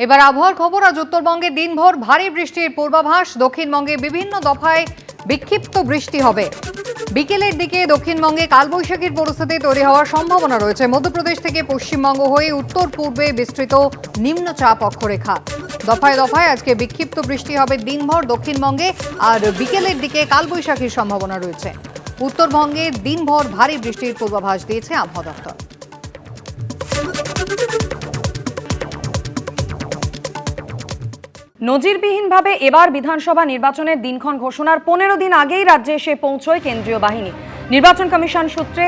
এবার আবহাওয়ার খবর। আজ উত্তরবঙ্গে দিনভর ভারী বৃষ্টির পূর্বাভাস। দক্ষিণবঙ্গে বিভিন্ন দফায় বিক্ষিপ্ত বৃষ্টি হবে। বিকেলের দিকে দক্ষিণবঙ্গে কালবৈশাখীর পরিস্থিতি তৈরি হওয়ার সম্ভাবনা রয়েছে। মধ্যপ্রদেশ থেকে পশ্চিমবঙ্গ হয়ে উত্তর পূর্বে বিস্তৃত নিম্নচাপ অক্ষরেখা। দফায় দফায় আজকে বিক্ষিপ্ত বৃষ্টি হবে দিনভর দক্ষিণবঙ্গে, আর বিকেলের দিকে কালবৈশাখীর সম্ভাবনা রয়েছে। উত্তরবঙ্গে দিনভর ভারী বৃষ্টির পূর্বাভাস দিয়েছে আবহাওয়া দপ্তর। নজিরবিহীনভাবে এবার বিধানসভা নির্বাচনের দিনক্ষণ ঘোষণার 15 দিন আগেই রাজ্যে এসে পৌঁছয় কেন্দ্রীয় বাহিনী। নির্বাচন কমিশন সূত্রে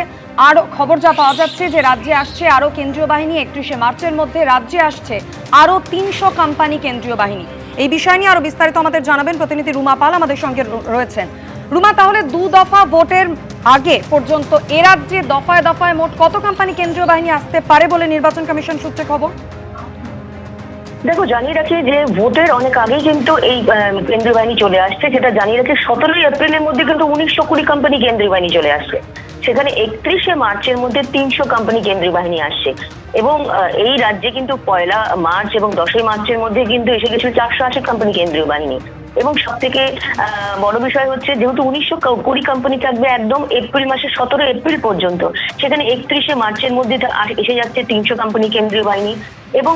আরও খবর যা পাওয়া যাচ্ছে যে রাজ্যে আসছে আরও কেন্দ্রীয় বাহিনী। 31শে মার্চের মধ্যে রাজ্যে আসছে আরও 300 কোম্পানি কেন্দ্রীয় বাহিনী। এই বিষয় নিয়ে আরও বিস্তারিত আমাদের জানাবেন প্রতিনিধি রুমা পাল আমাদের সঙ্গে রয়েছেন। রুমা, তাহলে 2 দফা ভোটের আগে পর্যন্ত এ রাজ্যে দফায় দফায় মোট কত কোম্পানি কেন্দ্রীয় বাহিনী আসতে পারে বলে নির্বাচন কমিশন সূত্রে খবর? দেখো, জানিয়ে রাখি যে ভোটের অনেক আগেই কিন্তু এই কেন্দ্রীয় বাহিনী চলে আসছে। যেটা জানিয়ে রাখি 17 এপ্রিলের মধ্যে কিন্তু 1920 কোম্পানি কেন্দ্রীয় বাহিনী চলে আসছে। সেখানে 31শে মার্চের মধ্যে 300 কোম্পানি কেন্দ্রীয় বাহিনী আসছে। এবং এই রাজ্যে কিন্তু 1 মার্চ এবং 10 মার্চের মধ্যে কিন্তু এসে গেছিল 480 কোম্পানি কেন্দ্রীয় বাহিনী। এবং সব থেকে বড় বিষয় হচ্ছে, যেহেতু 1920 কোম্পানি থাকবে একদম এপ্রিল মাসের 17 এপ্রিল পর্যন্ত, সেখানে 31শে মার্চের মধ্যে এসে যাচ্ছে 300 কোম্পানি কেন্দ্রীয় বাহিনী। এবং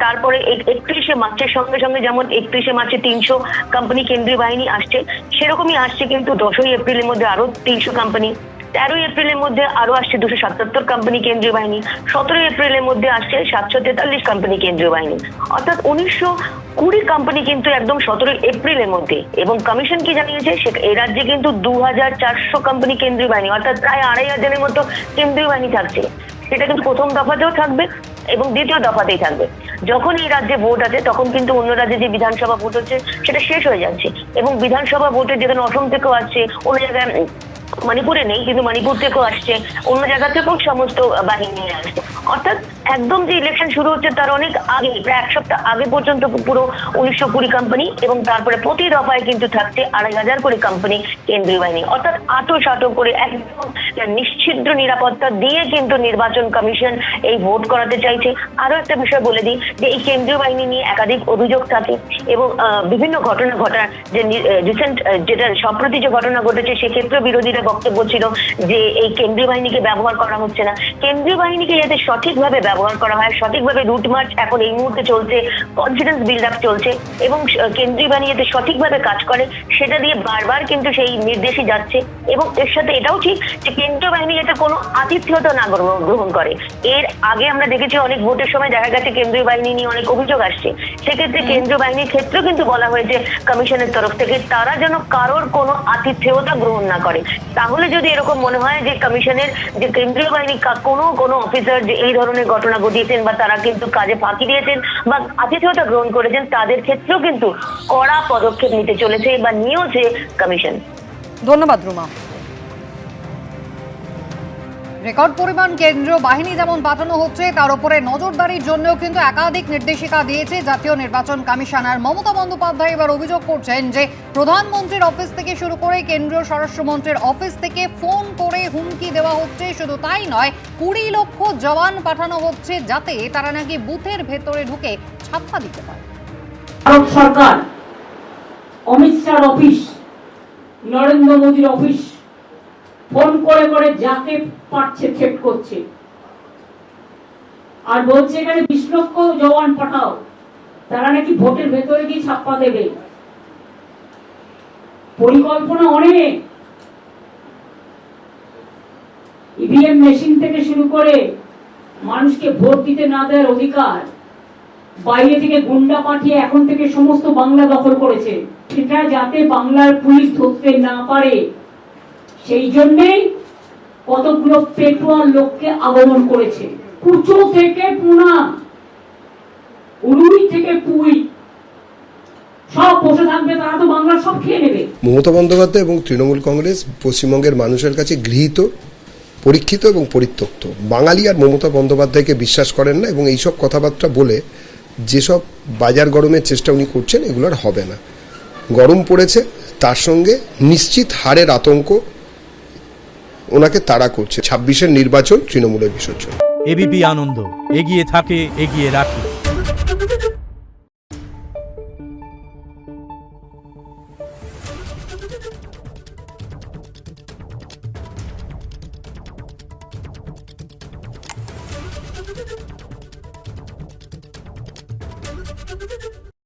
তারপরে 31শে মার্চের সঙ্গে সঙ্গে যেমন 31শে মার্চে 300 কোম্পানি কেন্দ্রীয় বাহিনী আসছে, সেরকমই আসছে কিন্তু 10 এপ্রিলের মধ্যে আরো 300 কোম্পানি। 13 এপ্রিলের মধ্যে আরো আসছে 277 কোম্পানি কেন্দ্রীয় বাহিনী। 17 এপ্রিলের মধ্যে আসছে 743 কোম্পানি কেন্দ্রীয় বাহিনী। অর্থাৎ 1920 কোম্পানি কিন্তু একদম 17 এপ্রিলের মধ্যে। এবং কমিশন কি জানিয়েছে, এই রাজ্যে কিন্তু 2400 কোম্পানি কেন্দ্রীয় বাহিনী, অর্থাৎ প্রায় 2500-এর মতো কেন্দ্রীয় বাহিনী থাকছে। সেটা কিন্তু প্রথম দফাতেও থাকবে এবং দ্বিতীয় দফাতেই থাকবে। যখন এই রাজ্যে ভোট আছে তখন কিন্তু অন্য রাজ্যে যে বিধানসভা ভোট হচ্ছে সেটা শেষ হয়ে যাচ্ছে। এবং বিধানসভা ভোটে যেখানে অসম থেকেও আসছে, অন্য জায়গায় মণিপুরে নেই কিন্তু মণিপুর থেকেও আসছে, অন্য জায়গা থেকেও সমস্ত বাহিনী নিয়ে আসছে। অর্থাৎ একদম যে ইলেকশন শুরু হচ্ছে তার অনেক আগে, প্রায় 1 সপ্তাহ আগে পর্যন্ত পুরো 1920 কোম্পানি, এবং তারপরে প্রতি দফায় কিন্তু থাকছে 2500 করে কোম্পানি কেন্দ্রীয় বাহিনী। অর্থাৎ আটো করে একদম নিশ্ছিদ্র নিরাপত্তা দিয়ে কিন্তু নির্বাচন কমিশন এই ভোট করাতে চাইছে। আরো একটা বিষয় বলে দিই যে এই কেন্দ্রীয় বাহিনী নিয়ে একাধিক অভিযোগ থাকে এবং বিভিন্ন ঘটনা ঘটার যে রিসেন্ট যেটা সম্প্রতি যে ঘটনা ঘটেছে, সেক্ষেত্রে বিরোধীরা বক্তব্য ছিল যে এই কেন্দ্রীয় বাহিনীকে ব্যবহার করা হচ্ছে না। কেন্দ্রীয় বাহিনীকে যাতে সঠিকভাবে ব্যবহার করা হয়, সঠিকভাবে রুট মার্চ এখন এই মুহূর্তে চলছে, কনফিডেন্স বিল্ড আপ চলছে, এবং কেন্দ্রীয় বাহিনী যাতে সঠিকভাবে কাজ করে সেটা দিয়ে বারবার কিন্তু সেই নির্দেশই যাচ্ছে। এবং এর সাথে এটাও ঠিক যে কেন্দ্রীয় বাহিনী যাতে কোনো আতিথ্যতা না গ্রহণ করে। এর আগে আমরা দেখেছি অনেক ভোটের সময় দেখা গেছে কেন্দ্রীয় বাহিনী নিয়ে অনেক অভিযোগ আসছে। সেক্ষেত্রে কেন্দ্রীয় বাহিনীর ক্ষেত্রেও কিন্তু বলা হয়েছে কমিশনের তরফ থেকে তারা যেন কারোর কোনো আতিথ্যতা গ্রহণ না করে। তাহলে যদি এরকম মনে হয় যে কমিশনের যে কেন্দ্রীয় বাহিনী কোনো অফিসার যে এই ধরনের ঘটনা ঘটিয়েছেন বা তারা কিন্তু কাজে ফাঁকি দিয়েছেন বা আতিথেয়তা গ্রহণ করেছেন, তাদের ক্ষেত্রেও কিন্তু কড়া পদক্ষেপ নিতে চলেছে বা নিয়েছে কমিশন। ধন্যবাদ রুমা। রেকর্ড পরিমাণ কেন্দ্রীয় বাহিনী যেমন পাঠানো হচ্ছে, তার উপরে নজরদারির জন্যও কিন্তু একাধিক নির্দেশিকা দিয়েছে জাতীয় নির্বাচন কমিশনার মমতা বন্দ্যোপাধ্যায়। এবার অভিযোগ করছেন যে প্রধানমন্ত্রীর অফিস থেকে শুরু করে কেন্দ্রীয় স্বরাষ্ট্রমন্ত্রীর অফিস থেকে ফোন করে হুমকি দেওয়া হচ্ছে। শুধু তাই নয়, 20 লক্ষ জওয়ান পাঠানো হচ্ছে যাতে তারা নাকি বুথের ভেতরে ঢুকে ছাপ্পা দিতে পারে। ভারত সরকার অমিত শাহর অফিস, নরেন্দ্র মোদীর অফিস ফোন করে যাকে পাচ্ছে থ্রেট করছে, আর বলছে এখানে 20 লক্ষ জওয়ান পাঠাও, তারা নাকি ভোটের ভেতরে গিয়ে ছাপ্পা দেবে। পরিকল্পনা অনেক, ইভিএম মেশিন থেকে শুরু করে মানুষকে ভোট দিতে না দেওয়ার অধিকার, বাইরে থেকে গুন্ডা পাঠিয়ে এখন থেকে সমস্ত বাংলা দখল করেছে। সেটা যাতে বাংলার পুলিশ ধরতে না পারে সেই জন্যই কতগুলো পেটুয়া লোককে আগমন করেছে। কুচো থেকে পুনা, উড়ুই থেকে পুই, সব বসে থাকবে, তারা তো বাংলার সব খেয়ে নেবে। মমতা বন্দ্যোপাধ্যায় এবং তৃণমূল কংগ্রেস পশ্চিমবঙ্গের মানুষের কাছে গৃহীত, পরীক্ষিত এবং পরিত্যক্ত। বাঙালি আর মমতা বন্দ্যোপাধ্যায়কে বিশ্বাস করেন না, এবং এইসব কথাবার্তা বলে যেসব বাজার গরমের চেষ্টা উনি করছেন, এগুলোর হবে না। গরম পড়েছে, তার সঙ্গে নিশ্চিত হারের আতঙ্ক ওনাকে তাড়া করছে। 26-এর নির্বাচন তৃণমূলের বিসর্জন। এবিপি আনন্দ, এগিয়ে থাকে, এগিয়ে রাখে।